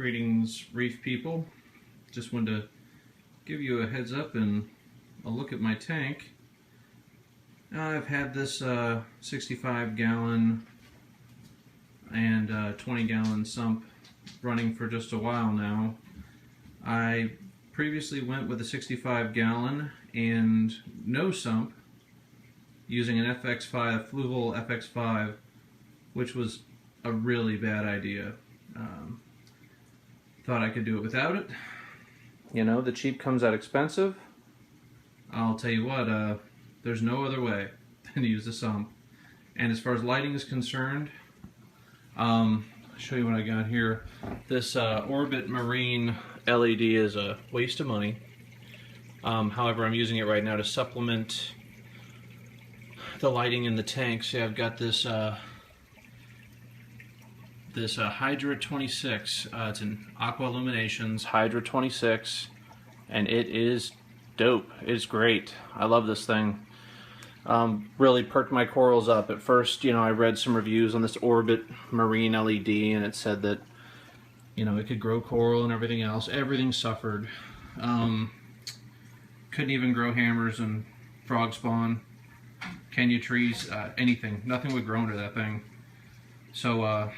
Greetings, Reef people. Just wanted to give you a heads up and a look at my tank. I've had this 65 gallon and 20 gallon sump running for just a while now. I previously went with a 65 gallon and no sump using an FX5, Fluval FX5, which was a really bad idea. Thought I could do it without it. You know, the cheap comes out expensive. I'll tell you what, there's no other way than to use the sump. And as far as lighting is concerned, I'll show you what I got here. This Orbit Marine LED is a waste of money. However, I'm using it right now to supplement the lighting in the tank. See, I've got this Hydra 26. It's an Aqua Illuminations Hydra 26, and it is dope. It's great. I love this thing. Really perked my corals up. At first, you know, I read some reviews on this Orbit Marine LED, and it said that, you know, it could grow coral and everything else. Everything suffered. Couldn't even grow hammers and frog spawn, Kenya trees, anything. Nothing would grow into that thing. So,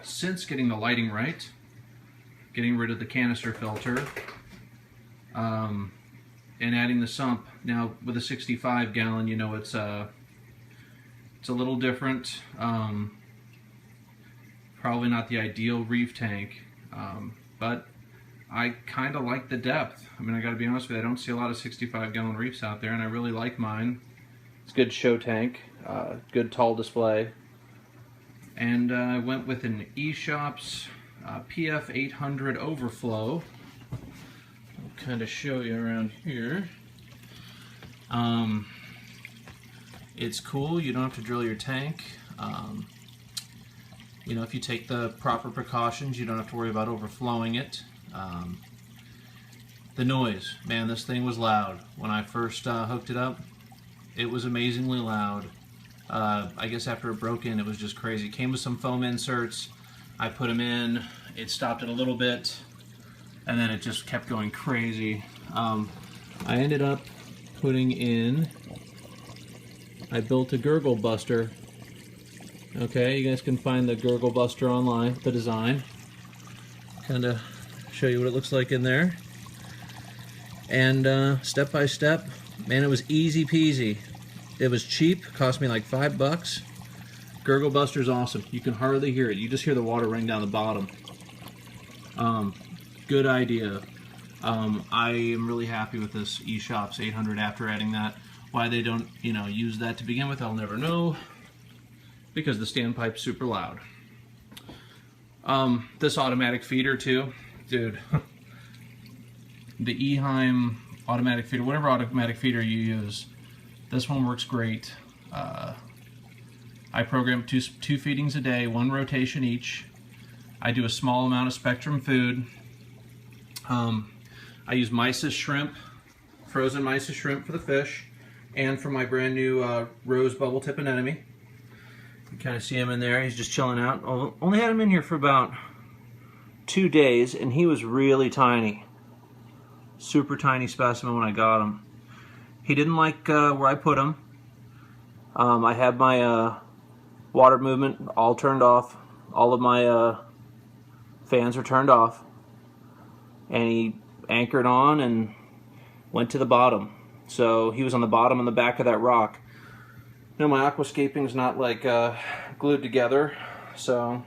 since getting the lighting right, getting rid of the canister filter, and adding the sump, now with a 65 gallon, you know, it's a little different. Probably not the ideal reef tank, but I kind of like the depth. I mean, I gotta be honest with you, I don't see a lot of 65 gallon reefs out there, and I really like mine. It's a good show tank, good tall display. And I went with an eShops PF 800 overflow. I'll kind of show you around here. It's cool. You don't have to drill your tank. You know, if you take the proper precautions, you don't have to worry about overflowing it. The noise, man, this thing was loud. When I first hooked it up, it was amazingly loud. I guess after it broke in, it was just crazy. It came with some foam inserts. I put them in. It stopped it a little bit, and then it just kept going crazy. I ended up putting in, I built a gurgle buster. Okay, you guys can find the gurgle buster online, the design. Kind of show you what it looks like in there. And step by step, man, it was easy peasy. It was cheap, cost me like $5. Gurgle Buster's awesome. You can hardly hear it. You just hear the water running down the bottom. Good idea. I am really happy with this eShops 800 after adding that. Why they don't, you know, use that to begin with, I'll never know. Because the standpipe's super loud. This automatic feeder too, dude. The Eheim automatic feeder, whatever automatic feeder you use, this one works great. I program two feedings a day, one rotation each. I do a small amount of Spectrum food. I use mysis shrimp, frozen mysis shrimp for the fish, and for my brand new rose bubble tip anemone. You kind of see him in there, he's just chilling out. Only had him in here for about 2 days, and he was really tiny. Super tiny specimen when I got him. He didn't like where I put him. I had my water movement all turned off. All of my fans were turned off. And he anchored on and went to the bottom. So he was on the bottom on the back of that rock. You know, my aquascaping's not like glued together. So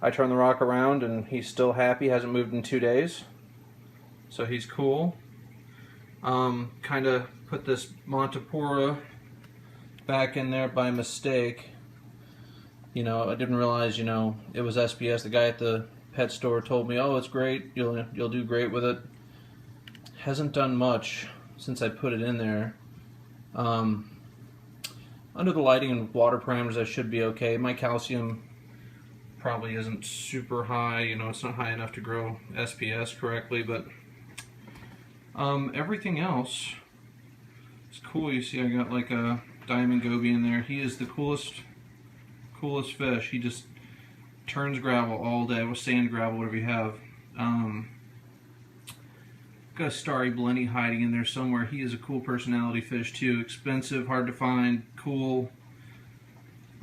I turned the rock around and he's still happy. Hasn't moved in 2 days. So he's cool. Kind of put this Montipora back in there by mistake. You know, I didn't realize, you know, it was SPS. The guy at the pet store told me, oh, it's great, you'll do great with it. Hasn't done much since I put it in there. Under the lighting and water parameters, I should be okay. My calcium probably isn't super high, you know, it's not high enough to grow SPS correctly, but everything else is cool. You see I got like a diamond goby in there. He is the coolest fish. He just turns gravel all day, with sand, gravel, whatever you have. Got a starry blenny hiding in there somewhere. He is a cool personality fish too. Expensive, hard to find, cool.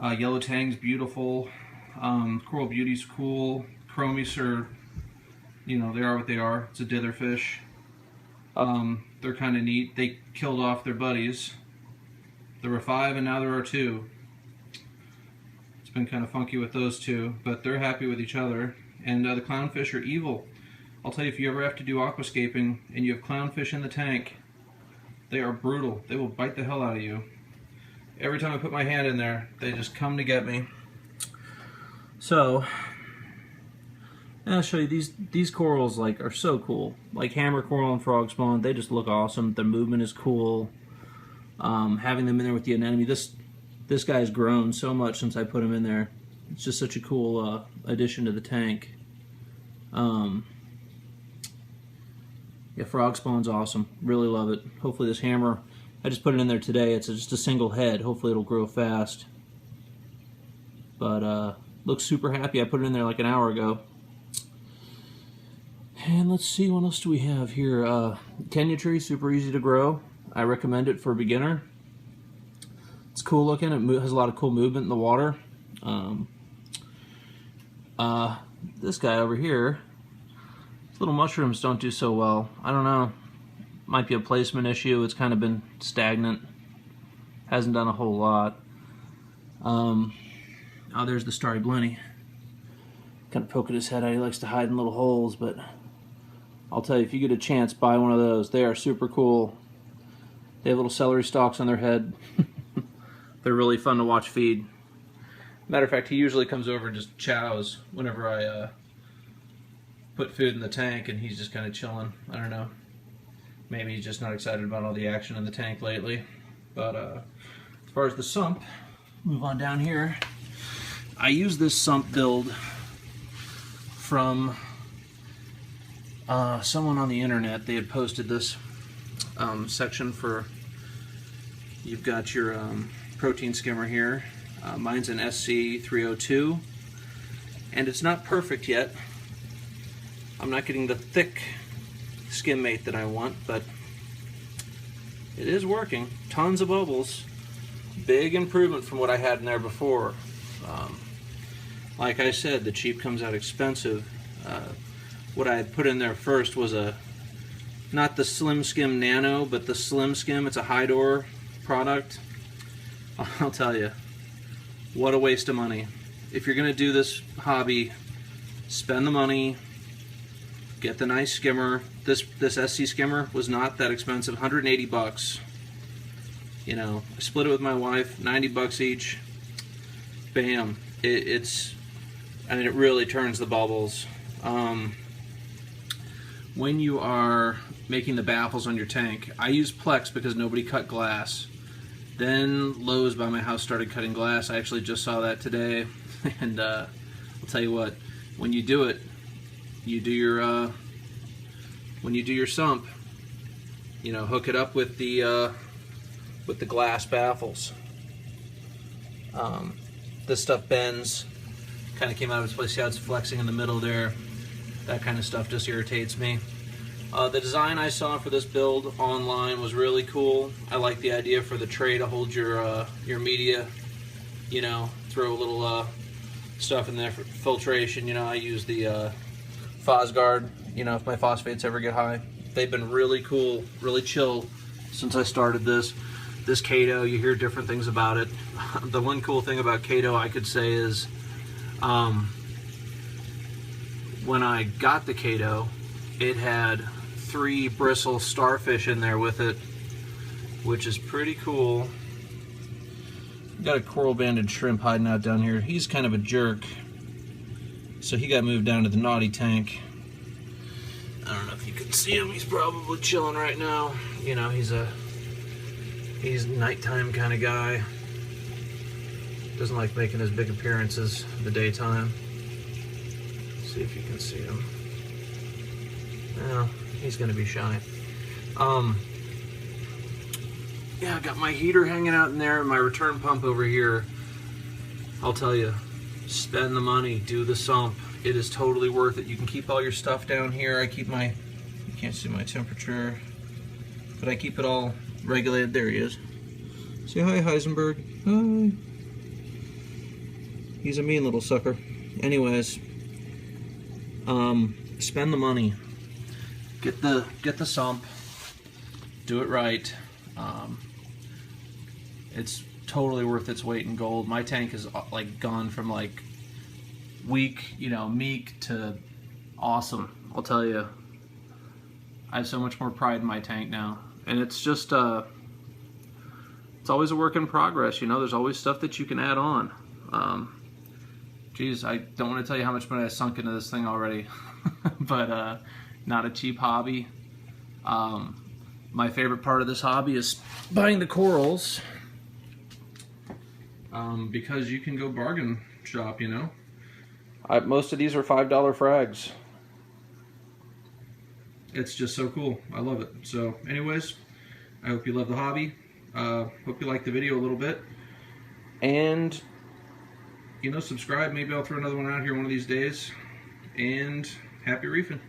Yellow tang's beautiful. Coral beauty's cool. Chromies are, you know, they are what they are. It's a dither fish. They're kind of neat. They killed off their buddies. There were 5 and now there are 2. It's been kind of funky with those two, but they're happy with each other. And the clownfish are evil. I'll tell you, if you ever have to do aquascaping and you have clownfish in the tank, they are brutal. They will bite the hell out of you. Every time I put my hand in there, they just come to get me. So, I'll show you these corals. Like, are so cool. Like hammer coral and frog spawn, they just look awesome. Their movement is cool. Having them in there with the anemone, this guy's grown so much since I put him in there. It's just such a cool addition to the tank. Yeah, frog spawn's awesome. Really love it. Hopefully this hammer, I just put it in there today. It's just a single head. Hopefully it'll grow fast. But looks super happy. I put it in there like an hour ago. And let's see, what else do we have here? Kenya tree, super easy to grow. I recommend it for a beginner. It's cool looking. It has a lot of cool movement in the water. This guy over here, his little mushrooms don't do so well. I don't know. Might be a placement issue. It's kind of been stagnant. Hasn't done a whole lot. Oh, there's the starry blenny. Kind of poking his head out. He likes to hide in little holes, but I'll tell you, if you get a chance, buy one of those. They are super cool. They have little celery stalks on their head. They're really fun to watch feed. Matter of fact, he usually comes over and just chows whenever I put food in the tank, and he's just kind of chilling. I don't know. Maybe he's just not excited about all the action in the tank lately. But as far as the sump, move on down here. I use this sump build from someone on the internet. They had posted this section for, you've got your protein skimmer here. Mine's an SC302, and it's not perfect yet. I'm not getting the thick skim mate that I want, but it is working. Tons of bubbles. Big improvement from what I had in there before. Like I said, the cheap comes out expensive. What I had put in there first was not the Slim Skim Nano, but the Slim Skim. It's a high door product. I'll tell you, what a waste of money. If you're going to do this hobby, spend the money, get the nice skimmer. This SC skimmer was not that expensive, 180 bucks. You know, I split it with my wife, 90 bucks each. Bam. I mean, it really turns the bubbles. When you are making the baffles on your tank, I use Plex because nobody cut glass. Then Lowe's by my house started cutting glass. I actually just saw that today. And I'll tell you what, when you do it, you do your when you do your sump, you know, hook it up with the glass baffles. This stuff bends, kind of came out of its place. See how it's flexing in the middle there? That kind of stuff just irritates me. The design I saw for this build online was really cool. I like the idea for the tray to hold your media. You know, throw a little stuff in there for filtration. You know, I use the Phosguard. You know, if my phosphates ever get high, they've been really cool, really chill since I started this. This Kato, you hear different things about it. The one cool thing about Kato I could say is, when I got the Kato, it had 3 bristle starfish in there with it, which is pretty cool. Got a coral banded shrimp hiding out down here. He's kind of a jerk, so he got moved down to the naughty tank. I don't know if you can see him. He's probably chilling right now. You know, he's a nighttime kind of guy. Doesn't like making his big appearances in the daytime. Let's see if you can see him. Well, he's gonna be shy. Yeah, I got my heater hanging out in there and my return pump over here. I'll tell you, Spend the money, do the sump. It is totally worth it. You can keep all your stuff down here. I keep my, you can't see my temperature, but I keep it all regulated. There he is. Say hi, Heisenberg. Hi. He's a mean little sucker. Anyways, spend the money. Get the sump. Do it right. It's totally worth its weight in gold. My tank is like gone from like weak, you know, meek to awesome. I'll tell you. I have so much more pride in my tank now, and it's just it's always a work in progress. You know, there's always stuff that you can add on. Geez, I don't want to tell you how much money I sunk into this thing already, but not a cheap hobby. My favorite part of this hobby is buying the corals, because you can go bargain shop, you know. Most of these are $5 frags. It's just so cool. I love it. So anyways, I hope you love the hobby. Hope you liked the video a little bit. And, you know, subscribe. Maybe I'll throw another one out here one of these days. And happy reefing.